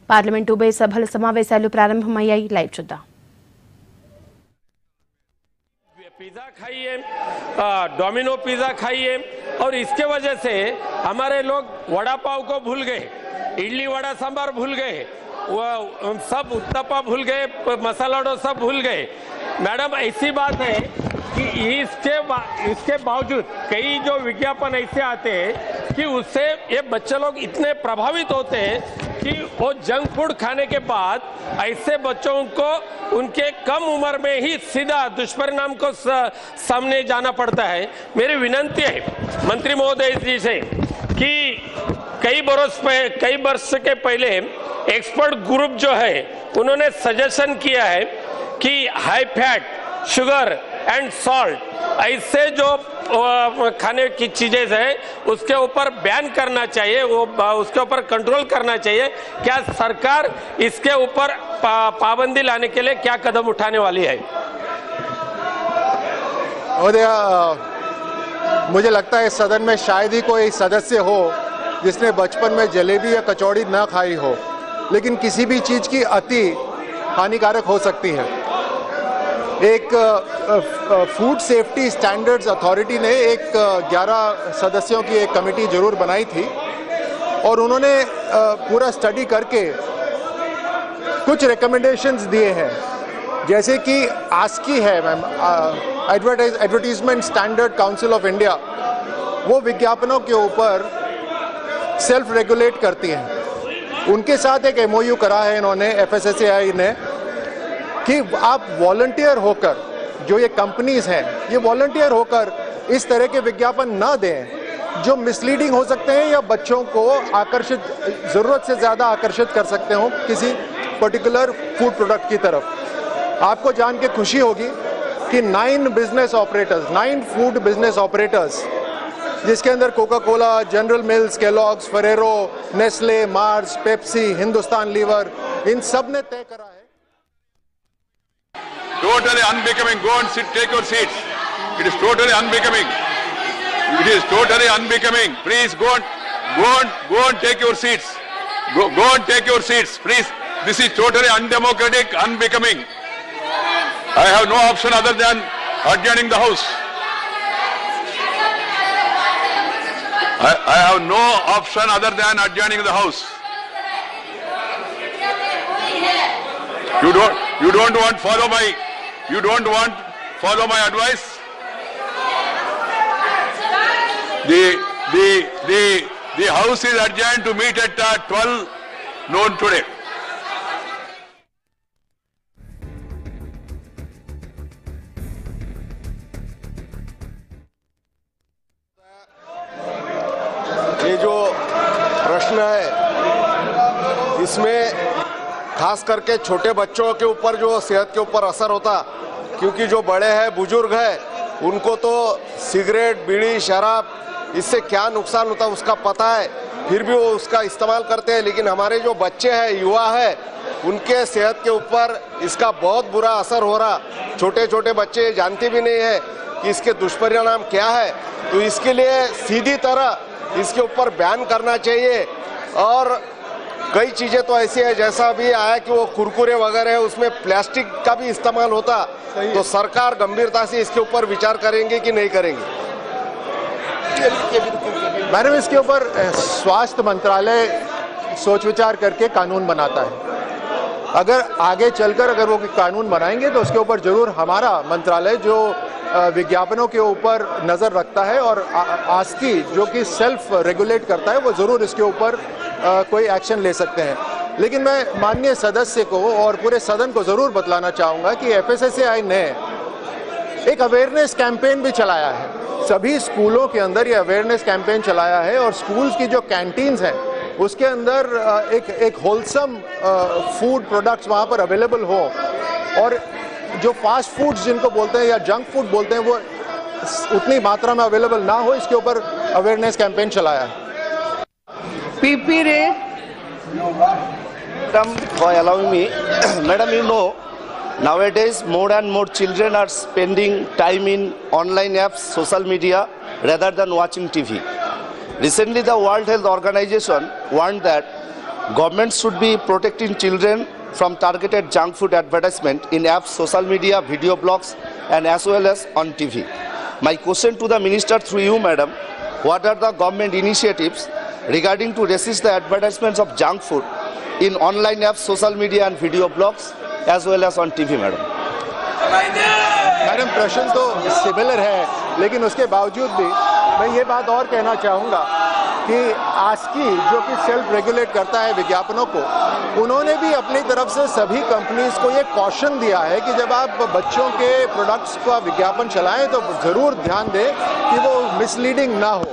Parliament ఉభయ సభల సమావేశాలు ప్రారంభమయ్యాయి. లైవ్ చూద్దాం. पिज़्ज़ा खाइए, डोमिनो पिज़्ज़ा खाइए और इसके वजह से हमारे लोग वड़ा पाव को भूल गए, इडली वड़ा सांभर भूल गए, वो सब उत्तपा भूल गए, मसाला डोसा भूल गए. मैडम ऐसी बात है कि इसके बावजूद कई जो विज्ञापन ऐसे आते हैं कि उससे ये बच्चे लोग इतने प्रभावित होते हैं कि वो जंक फूड खाने के बाद ऐसे बच्चों को उनके कम उम्र में ही सीधा दुष्परिणाम को सामने जाना पड़ता है. मेरी विनंती है मंत्री महोदय जी से कि कई वर्ष के पहले एक्सपर्ट ग्रुप जो है उन्होंने सजेशन किया है कि high fat, sugar and salt ऐसे जो खाने की चीजें हैं उसके ऊपर बैन करना चाहिए, वो उसके ऊपर कंट्रोल करना चाहिए. क्या सरकार इसके ऊपर पाबंदी लाने के लिए क्या कदम उठाने वाली है? मुझे लगता है सदन में शायद ही कोई सदस्य हो जिसने बचपन में जलेबी या कचौड़ी ना खाई हो, लेकिन किसी भी चीज की अति हानिकारक हो सकती है. एक फूड सेफ्टी स्टैंडर्ड्स अथॉरिटी ने एक 11 सदस्यों की एक कमेटी जरूर बनाई थी और उन्होंने पूरा स्टडी करके कुछ रिकमेंडेशंस दिए हैं, जैसे कि आस्की है ma'am, advertisement standard council of India, वो विज्ञापनों के ऊपर सेल्फ रेगुलेट करती हैं. उनके साथ एक MOU करा है इन्होंने FSSAI ने कि आप वॉलंटियर होकर, जो ये कंपनीज हैं ये वॉलंटियर होकर इस तरह के विज्ञापन ना दें जो मिसलीडिंग हो सकते हैं या बच्चों को आकर्षित, ज़रूरत से ज़्यादा आकर्षित कर सकते हो किसी पर्टिकुलर फूड प्रोडक्ट की तरफ. आपको जान के खुशी होगी कि 9 फूड बिजनेस ऑपरेटर्स, जिसके अंदर Coca Cola, General Mills, Kellogg's, Ferrero, Nestle, Mars, Pepsi, Hindustan Lever, इन सब ने तय करा है. Totally unbecoming. Go and sit. Take your seats. It is totally unbecoming. It is totally unbecoming. Please go and take your seats. Go and take your seats, please. This is totally undemocratic, unbecoming. I have no option other than adjourning the house. I have no option other than adjourning the house. You don't want follow my advice. The house is adjourned to meet at 12 noon today. ये जो प्रश्न है इसमें खास करके छोटे बच्चों के ऊपर जो सेहत के ऊपर असर होता, क्योंकि जो बड़े हैं, बुजुर्ग हैं, उनको तो सिगरेट, बीड़ी, शराब इससे क्या नुकसान होता है उसका पता है, फिर भी वो उसका इस्तेमाल करते हैं. लेकिन हमारे जो बच्चे हैं, युवा है, उनके सेहत के ऊपर इसका बहुत बुरा असर हो रहा. छोटे छोटे बच्चे जानते भी नहीं है कि इसके दुष्परिणाम क्या है. तो इसके लिए सीधी तरह इसके ऊपर बैन करना चाहिए. और कई चीज़ें तो ऐसी है, जैसा अभी आया कि वो कुरकुरे वगैरह है उसमें प्लास्टिक का भी इस्तेमाल होता, तो सरकार गंभीरता से इसके ऊपर विचार करेंगे कि नहीं करेंगे? मैडम, इसके ऊपर स्वास्थ्य मंत्रालय सोच विचार करके कानून बनाता है. अगर आगे चलकर अगर वो कानून बनाएंगे तो उसके ऊपर जरूर हमारा मंत्रालय जो विज्ञापनों के ऊपर नज़र रखता है और आस्की जो कि सेल्फ रेगुलेट करता है, वो ज़रूर इसके ऊपर कोई एक्शन ले सकते हैं. लेकिन मैं माननीय सदस्य को और पूरे सदन को ज़रूर बतलाना चाहूँगा कि FSSAI ने एक अवेयरनेस कैंपेन भी चलाया है. सभी स्कूलों के अंदर ये अवेयरनेस कैंपेन चलाया है और स्कूल्स की जो कैंटीन्स हैं उसके अंदर एक होलसम फूड प्रोडक्ट्स वहाँ पर अवेलेबल हो, और जो फास्ट फूड्स जिनको बोलते हैं या जंक फूड बोलते हैं वो उतनी मात्रा में अवेलेबल ना हो, इसके ऊपर अवेयरनेस कैंपेन चलाया है. PP rate, for allowing me, Madam, you know, nowadays more and more children are spending time in online apps, social media, rather than watching TV. Recently, the World Health Organization warned that Government should be protecting children from targeted junk food advertisement in apps, social media, video blogs, and as well as on TV. My question to the Minister through you, Madam, what are the government initiatives regarding to resist the advertisements of junk food in online apps, social media and video blogs as well as on TV, Madam? Madam प्रश्न तो similar है, लेकिन उसके बावजूद भी मैं ये बात और कहना चाहूँगा कि आस्की जो कि सेल्फ रेगुलेट करता है विज्ञापनों को, उन्होंने भी अपनी तरफ से सभी कंपनीज को ये कॉशन दिया है कि जब आप बच्चों के प्रोडक्ट्स का विज्ञापन चलाएं तो ज़रूर ध्यान दें कि वो मिसलीडिंग ना हो।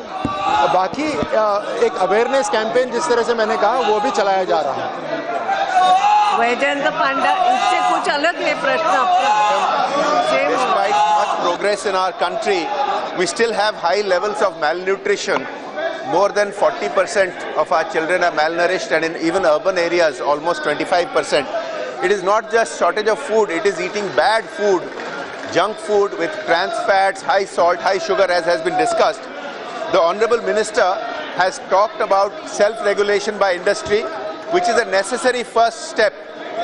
बाकी एक अवेयरनेस कैंपेन जिस तरह से मैंने कहा वो भी चलाया जा रहा है। वैजयंत पांडा, इससे कुछ अलग है प्रश्न आपका। Despite much progress in our country, we still have high levels of malnutrition. More than 40% of our children are malnourished, and in even urban areas, almost 25%. It is not just shortage of food, it is eating bad food, junk food with trans fats, high salt, high sugar, as has been discussed. The Honorable Minister has talked about self-regulation by industry, which is a necessary first step.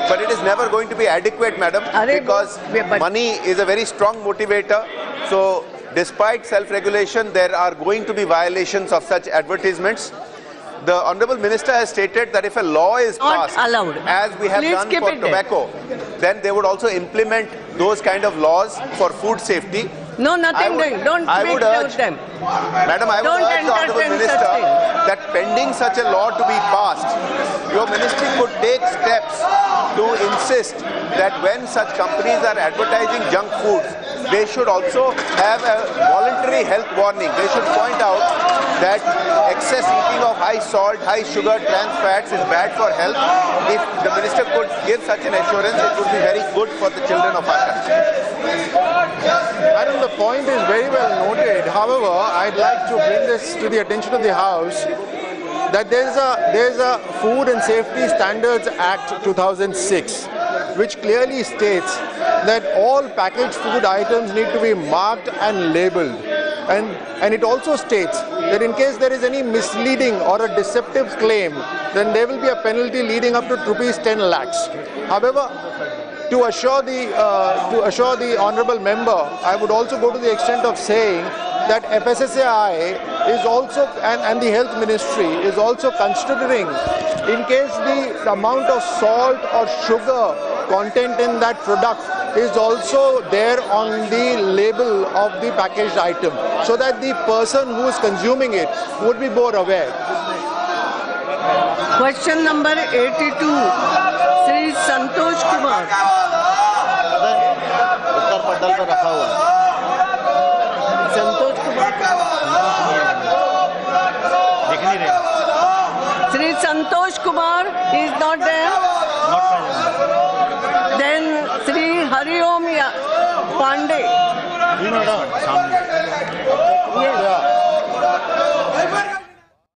But it is never going to be adequate, madam, because money is a very strong motivator. So, despite self-regulation, there are going to be violations of such advertisements. The Honorable Minister has stated that if a law is passed, as we have done for tobacco, then they would also implement those kind of laws for food safety. No, nothing doing. Don't speak to them. Madam, I would urge the Honorable Minister that pending such a law to be passed, your ministry could take steps to insist that when such companies are advertising junk foods, they should also have a voluntary health warning. They should point out that excess eating of high salt, high sugar, trans fats is bad for health. If the minister could give such an assurance, it would be very good for the children of our country. Madam, the point is very well noted. However, I'd like to bring this to the attention of the House that there's a Food and Safety Standards Act 2006, which clearly states that all packaged food items need to be marked and labelled. And it also states that in case there is any misleading or a deceptive claim, then there will be a penalty leading up to ₹10 lakhs. However, to assure the honourable member, I would also go to the extent of saying that FSSAI is also, and the Health Ministry is also considering, in case the amount of salt or sugar content in that product is also there on the label of the packaged item, so that the person who is consuming it would be more aware. Question number 82, Sri Santosh Kumar. उत्तर पटल पर रखा हुआ है। संतोष कुमार दिख नहीं रहे। Sri Santosh Kumar is not there. Then Sri Hariom Pandey. सामने। Yes.